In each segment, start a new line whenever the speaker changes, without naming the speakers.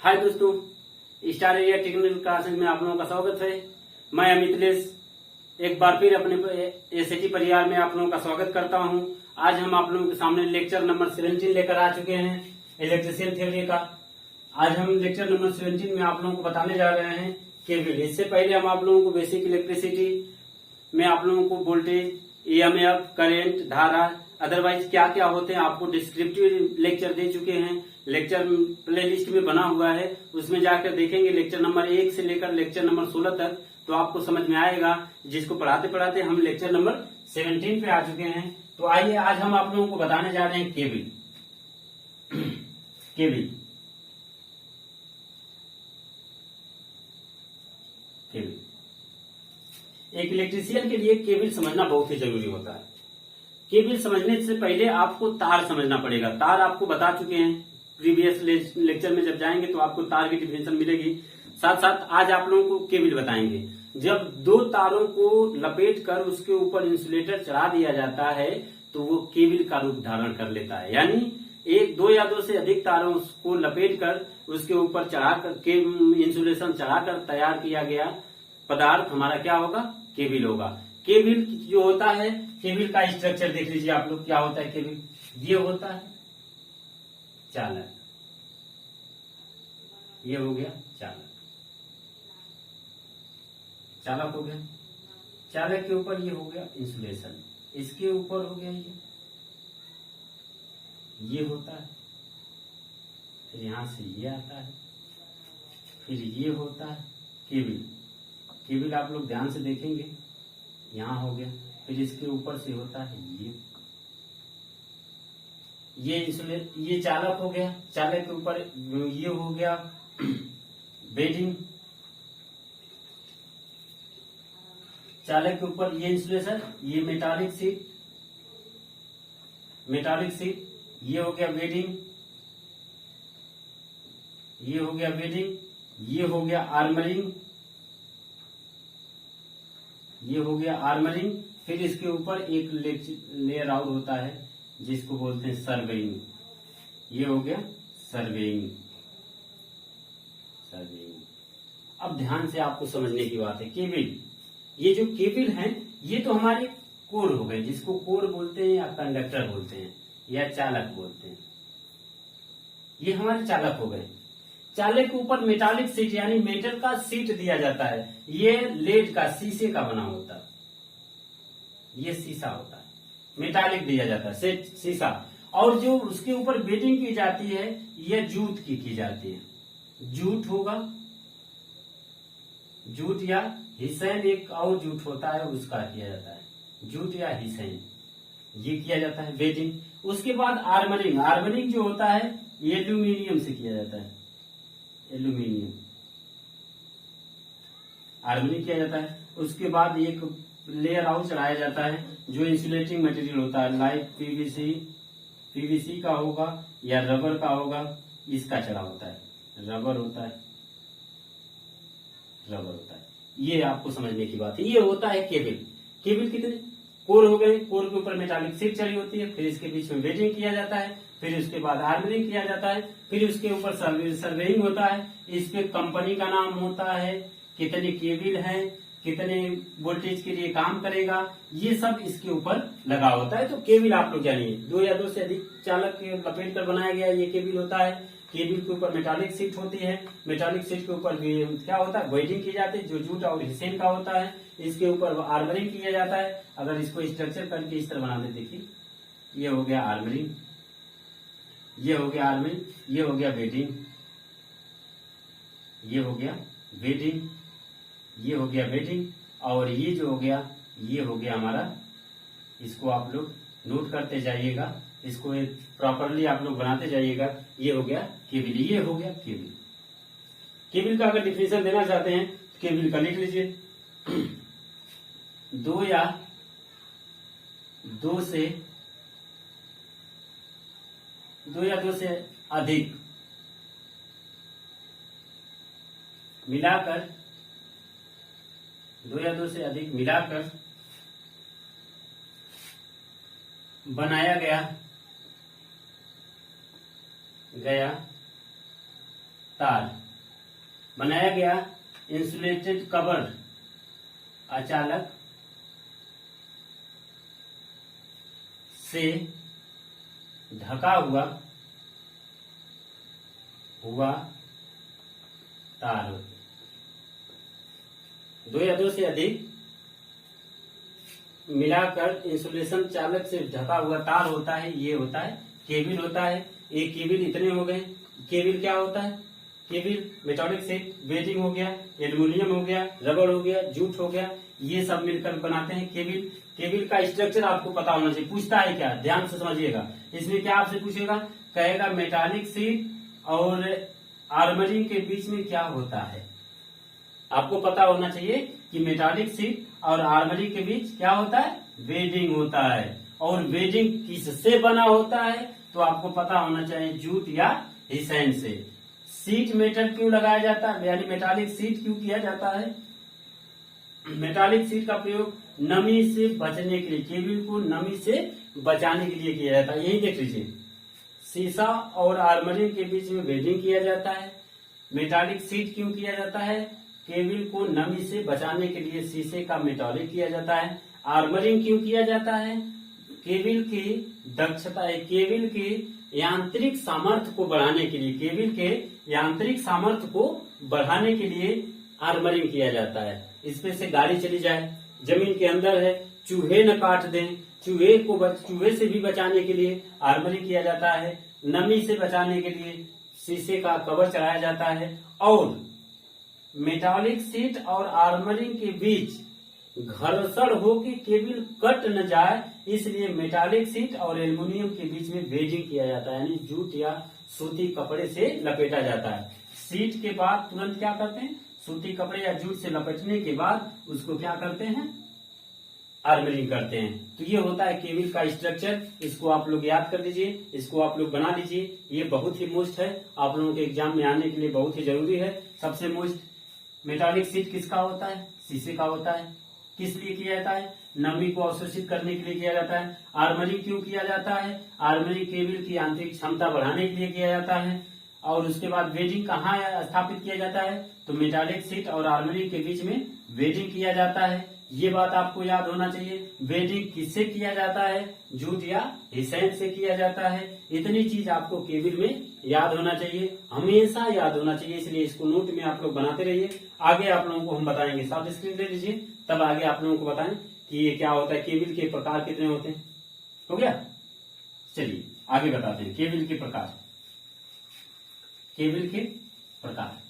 हाय दोस्तों, star area technical classes में आप लोगों का स्वागत है। मैं मिथिलेश एक बार फिर अपने एसएटी परिवार में आप लोगों का स्वागत करता हूं। आज हम आप लोगों के सामने लेक्चर नंबर 17 लेकर आ चुके हैं इलेक्ट्रिशियन थ्योरी का। आज हम लेक्चर नंबर 17 में आप लोगों को बताने जा रहे हैं केबल। इससे पहले हम आप लोगों को बेसिक इलेक्ट्रिसिटी में आप लोगों को वोल्टेज, ईएमएफ, करंट, धारा, अदरवाइज क्या क्या होते हैं आपको डिस्क्रिप्टिव लेक्चर दे चुके हैं। लेक्चर प्लेलिस्ट में बना हुआ है, उसमें जाकर देखेंगे लेक्चर नंबर 1 से लेकर लेक्चर नंबर 16 तक, तो आपको समझ में आएगा। जिसको पढ़ाते पढ़ाते हम लेक्चर नंबर 17 पे आ चुके हैं। तो आइए आज हम आप लोगों को बताने जा रहे हैं केबल। केबल केबल एक इलेक्ट्रिशियन के लिए केबल समझना बहुत ही जरूरी होता है। केबल समझने से पहले आपको तार समझना पड़ेगा। तार आपको बता चुके हैं प्रीवियस लेक्चर में, जब जाएंगे तो आपको तार की डिफिनेशन मिलेगी। साथ साथ आज आप लोगों को केबल बताएंगे। जब दो तारों को लपेट कर उसके ऊपर इंसुलेटर चढ़ा दिया जाता है तो वो केबल का रूप धारण कर लेता है। यानी एक, दो या दो से अधिक तारों को लपेट कर उसके ऊपर चढ़ाकर इंसुलेशन चढ़ाकर तैयार किया गया पदार्थ हमारा क्या होगा? केबल होगा। केबल जो होता है, केबल का स्ट्रक्चर देख लीजिए आप लोग। क्या होता है केबल? ये होता है चालक, ये हो गया चालक। चालक हो गया, चालक के ऊपर ये हो गया इंसुलेशन, इसके ऊपर हो गया ये होता है, फिर यहां से ये आता है, फिर ये होता है केबल। केबल आप लोग ध्यान से देखेंगे, यहां हो गया, फिर इसके ऊपर से होता है ये चालक हो गया। चालक के ऊपर ये हो गया बेडिंग, चालक के ऊपर ये इंसुलेशन, ये मेटालिक सीट, ये हो गया बेडिंग, ये हो गया बेडिंग, ये हो गया आर्मरिंग, ये हो गया आर्मरिंग। फिर इसके ऊपर एक लेयर आउट होता है जिसको बोलते हैं सर्वेइंग। ये हो गया सर्वेइंग। अब ध्यान से आपको समझने की बात है केबल। ये जो केबल है ये तो हमारे कोर हो गए, जिसको कोर बोलते हैं या कंडक्टर बोलते हैं या चालक बोलते हैं। ये हमारे चालक हो गए। चालक के ऊपर मेटालिक सीट यानी मेटल का सीट दिया जाता है। ये लेड का, शीशे का बना होता है, ये शीशा होता है, मेटालिक दिया जाता है शीशा। और जो उसके ऊपर बेडिंग की जाती है यह जूट की जाती है। जूट होगा, जूट या हिसैन, एक और जूट होता है उसका किया जाता है, जूट या हिसैन, ये किया जाता है बेडिंग। उसके बाद आर्मरिंग। आर्मरिंग जो होता है ये एल्यूमिनियम से किया जाता है, एल्यूमिनियम आर्मरिंग किया जाता है। उसके बाद एक लेयर आउट चढ़ाया जाता है जो इंसुलेटिंग मटेरियल होता है, लाइक पीवीसी का होगा या रबर का होगा, इसका चढ़ा होता है, रबर होता है। ये आपको समझने की बात है। ये होता है केबल। केबल कितने कोर हो गए, कोर के ऊपर मेटालिक सीट चढ़ी होती है, फिर इसके बीच में वेल्डिंग किया जाता है, फिर उसके बाद आर्मरिंग किया जाता है, फिर उसके ऊपर सर्वेइंग होता है। इस पे कंपनी का नाम होता है, कितने केबल है, कितने वोल्टेज के लिए काम करेगा, ये सब इसके ऊपर लगा होता है। तो केबल आप लोग जानिए, दो या दो से अधिक चालक के लपेट कर बनाया गया ये केबल होता है। केबल के ऊपर मेटालिक सीट होती है, मेटालिक सीट के ऊपर क्या होता है? वेल्डिंग की जाती है जो जूट और हिसैन का होता है। इसके ऊपर आर्मरिंग किया जाता है। अगर इसको स्ट्रक्चर करके इस तरह बना दे, देखिए ये हो गया आर्मरिंग, ये हो गया आर्मरिंग, ये हो गया बेडिंग, ये हो गया बेडिंग, ये हो गया बेडिंग, और ये जो हो गया ये हो गया हमारा। इसको आप लोग नोट करते जाइएगा, इसको प्रॉपरली आप लोग बनाते जाइएगा। ये हो गया केबल, ये हो गया केबल। केबल का अगर डिफिनेशन देना चाहते हैं केबल का लिख लीजिए, दो या दो से अधिक मिलाकर, दो या दो से अधिक मिलाकर बनाया गया तार बनाया गया इंसुलेटेड कवर अचालक से ढका हुआ तार होता है। दो या दो से अधिक मिलाकर इंसुलेशन चालक से ढका हुआ तार होता है, ये होता है केबिल होता है। एक केबिल इतने हो गए। केबिल क्या होता है? केबिल मेटालिक शीट, वेजिंग हो गया, एल्यूमिनियम हो गया, रबर हो गया, जूट हो गया, ये सब मिलकर बनाते हैं केबिल। केबिल का स्ट्रक्चर आपको पता होना चाहिए। पूछता है क्या, ध्यान से समझिएगा। इसमें क्या आपसे पूछेगा, कहेगा मेटालिक शीट और आर्मरिंग के बीच में क्या होता है। आपको पता होना चाहिए कि मेटालिक शीट और आर्मरिंग के बीच क्या होता है, वेजिंग होता है। और वेजिंग किससे बना होता है, तो आपको पता होना चाहिए जूट या हिसैन से। शीट मेटल क्यों लगाया जाता है, यानी मेटालिक शीट क्यों किया जाता है? मेटालिक शीट का प्रयोग नमी से बचने के लिए, केबिल को नमी से बचाने के लिए किया जाता है। यही देख लीजिए, शीशा और आर्मरिंग के बीच में वेजिंग किया जाता है। मेटालिक शीट क्यों किया जाता है? केबिल को नमी से बचाने के लिए शीशे का मेटालिक किया जाता है। आर्मरिंग क्यों किया जाता है? केबिल की दक्षता है, केबिल की यांत्रिक सामर्थ्य को बढ़ाने के लिए, केबिल के यांत्रिक सामर्थ्य को बढ़ाने के लिए आर्मरिंग किया जाता है। इसमें से गाड़ी चली जाए, जमीन के अंदर है, चूहे न काट दें, चूहे से भी बचाने के लिए आर्मरिंग किया जाता है। नमी से बचाने के लिए शीशे का कवर चढ़ाया जाता है। और मेटालिक शीट और आर्मरिंग के बीच घर्षण हो कि केबिल कट न जाए, इसलिए मेटालिक शीट और एल्युमिनियम के बीच में वेजिंग किया जाता है, यानी जूट या सूती कपड़े से लपेटा जाता है। शीट के बाद तुरंत क्या करते हैं, सूती कपड़े या जूट से लपेटने के बाद उसको क्या करते हैं, आर्मरिंग करते हैं। तो ये होता है केबिल का स्ट्रक्चर। इसको आप लोग याद कर लीजिए, इसको आप लोग बना लीजिए। ये बहुत ही मोस्ट है, आप लोगों के एग्जाम में आने के लिए बहुत ही जरूरी है। सबसे मोस्ट मेटालिक शीट किसका होता है, शीशे का होता है। किस लिए किया जाता है, नमी को अवशोषित करने के लिए किया जाता है। आर्मरिंग क्यों किया जाता है, आर्मरिंग केबिल की आंतरिक क्षमता बढ़ाने के लिए किया जाता है। और उसके बाद वेजिंग कहाँ स्थापित किया जाता है, तो मेटालिक शीट और आर्मरिंग के बीच में वेजिंग किया जाता है। ये बात आपको याद होना चाहिए। वेजिंग किससे किया जाता है, जूट या हिसैन से किया जाता है। इतनी चीज आपको केबिल में याद होना चाहिए, हमेशा याद होना चाहिए। इसलिए इसको नोट में आप लोग बनाते रहिए। आगे आप लोगों को हम बताएंगे, साफ स्क्रीन ले लीजिए, तब आगे आप लोगों को बताएं कि ये क्या होता है, केबिल के प्रकार कितने होते हैं। हो गया, चलिए आगे बताते हैं केबिल के प्रकार। केबिल के प्रकार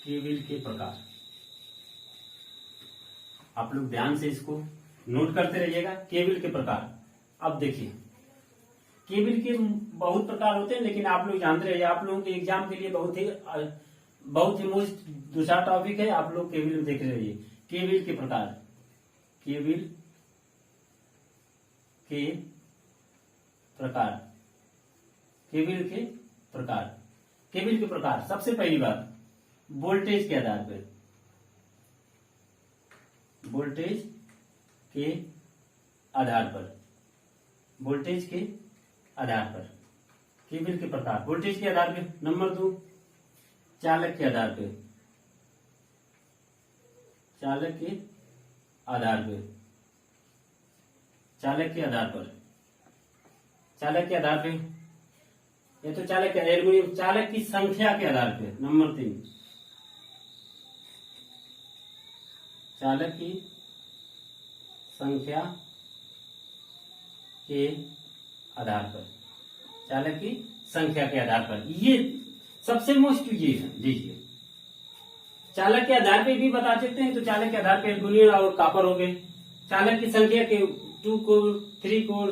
केबिल के प्रकार आप लोग ध्यान से इसको नोट करते रहिएगा। केबिल के प्रकार, अब देखिए केबिल के बहुत प्रकार होते हैं, लेकिन आप लोग जानते रहिए, आप लोगों के एग्जाम के लिए बहुत ही मोस्ट 2-4 टॉपिक है, आप लोग केबिल में देख रहिए। केबिल के प्रकार, केबिल के प्रकार, केबिल के प्रकार, केबिल के प्रकार। सबसे पहली बात, वोल्टेज के आधार पर, वोल्टेज के आधार पर, वोल्टेज के आधार पर केबिल के प्रकार, वोल्टेज के आधार पर। नंबर 2, चालक के आधार पर, चालक के आधार पर, चालक के आधार पर, चालक के आधार पर, ये तो चालक के एल्युमिनियम, चालक की संख्या के आधार पर। नंबर 3, चालक की संख्या के आधार पर, चालक की संख्या के आधार पर। ये सबसे मोस्ट ये है, लीजिए चालक के आधार पे भी बता सकते हैं। तो चालक के आधार पे एल्युमिनियम और कॉपर हो गए। चालक की संख्या के 2 core, 3 core,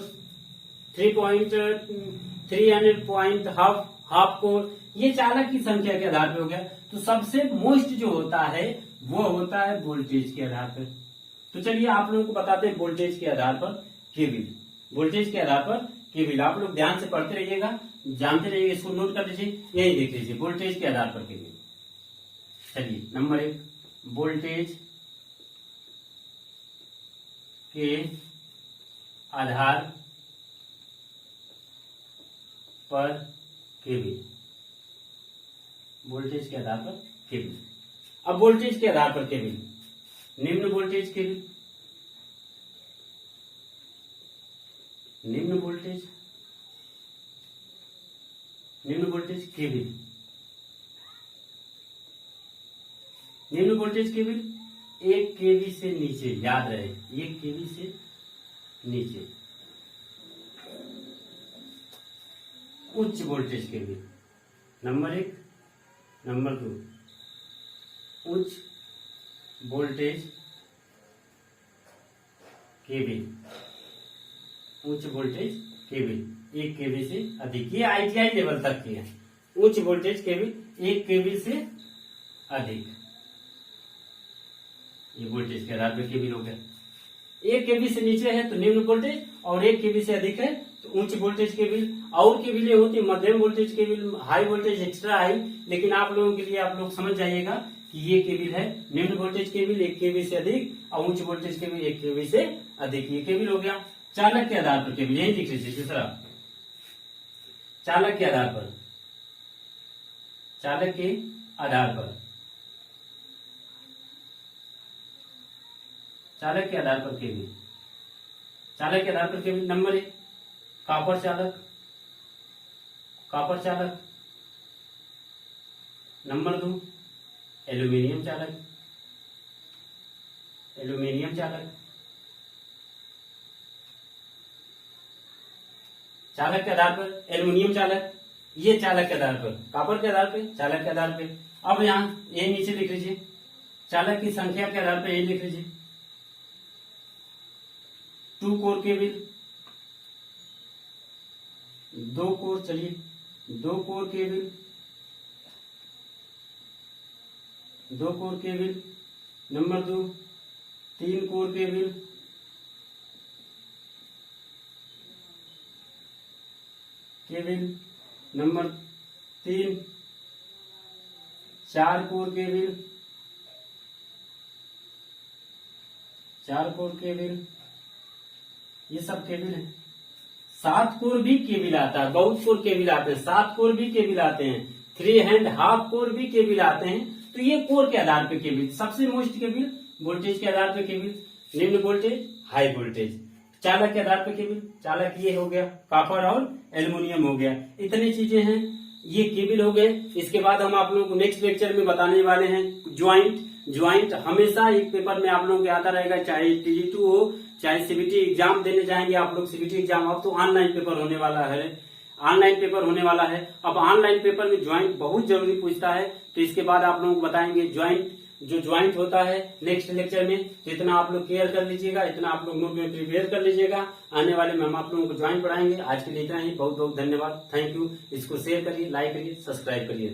300 point, half core, ये चालक की संख्या के आधार पे हो गया। तो सबसे मोस्ट जो होता है वो होता है वोल्टेज के आधार पर। तो चलिए आप लोगों को बताते हैं वोल्टेज के आधार पर केबिल, वोल्टेज के आधार पर केबिल। आप लोग ध्यान से पढ़ते रहिएगा, जानते रहिएगा, इसको नोट कर लीजिए, यही देख लीजिए वोल्टेज के आधार पर केबिल। चलिए नंबर 1, वोल्टेज के आधार पर केवी, वोल्टेज के आधार पर केवी। अब वोल्टेज के आधार पर केवी, निम्न वोल्टेज केवी, निम्न वोल्टेज केवी, निम्न वोल्टेज केवी 1 केवी से नीचे, याद रहे 1 केवी से नीचे। उच्च वोल्टेज केवी, नंबर 1। नंबर 2, उच्च वोल्टेज केवी, उच्च वोल्टेज केवी 1 केवी से अधिक। ये ITI लेवल तक की है। उच्च वोल्टेज केवी 1 केवी से अधिक, ये वोल्टेज के आधार पर केवी हो गया। 1 केवी से नीचे है तो निम्न वोल्टेज, और 1 केवी से अधिक है तो उच्च वोल्टेज केवी। और केवी होती मध्यम वोल्टेज केवी, हाई वोल्टेज, एक्स्ट्रा हाई। लेकिन आप लोगों के लिए आप लोग समझ जाइएगा कि ये केवी है निम्न वोल्टेज केवी 1 केवी से अधिक, और उच्च वोल्टेज केवी 1 केवी से अधिक, ये केवी हो गया। चालक के आधार पर केवी, यही लिख लीजिए। दूसरा, चालक के आधार पर, चालक के आधार पर, चालक के आधार पर केवी, चालक के आधार पर केवी। नंबर 1, कॉपर चालक, कॉपर चालक। नंबर 2, एल्यूमीनियम चालक, एल्यूमीनियम चालक। चालक के आधार पर एल्यूमीनियम चालक, ये चालक के आधार पर, कॉपर के आधार पे, चालक के आधार पे। अब यहाँ ये नीचे लिख लीजिए, चालक की संख्या के आधार पर ये लिख लीजिए। 2 कोर केबिल, 2 कोर, चलिए 2 core cable, 2 core cable. Number 2, 3 core cable, number 3, 4 core cable, 4 core cable, ये सब केबिल है। 7 कोर भी केबिल आता है, बहुत कोर केबिल आते हैं, 7 कोर भी केबिल आते हैं, 3.5 कोर भी केबिल आते हैं। तो ये कोर के आधार पे केबिल, सबसे मोस्ट केबिल वोल्टेज के आधार पे केबिल, निम्न वोल्टेज, हाई वोल्टेज। चालक के आधार पे केबिल, चालक ये हो गया, कॉपर और एल्यूमिनियम हो गया। इतनी चीजें हैं, ये केबिल हो गए। इसके बाद हम आप लोगों को नेक्स्ट लेक्चर में बताने वाले हैं ज्वाइंट। ज्वाइंट हमेशा एक पेपर में आप लोगों के आता रहेगा, चाहे TG2 हो, चाहे CBT एग्जाम देने जाएंगे आप लोग। CBT एग्जाम अब तो ऑनलाइन पेपर होने वाला है, ऑनलाइन पेपर होने वाला है। अब ऑनलाइन पेपर में ज्वाइंट बहुत जरूरी पूछता है, तो इसके बाद आप लोगों को बताएंगे ज्वाइंट, जो ज्वाइंट होता है नेक्स्ट लेक्चर में। तो इतना आप लोग केयर कर लीजिएगा, इतना आप लोग नोट में प्रिपेयर कर लीजिएगा। आने वाले में हम आप लोगों को ज्वाइंट पढ़ाएंगे। आज के लिए इतना ही, बहुत बहुत धन्यवाद, थैंक यू। इसको शेयर करिए, लाइक करिए, सब्सक्राइब करिए।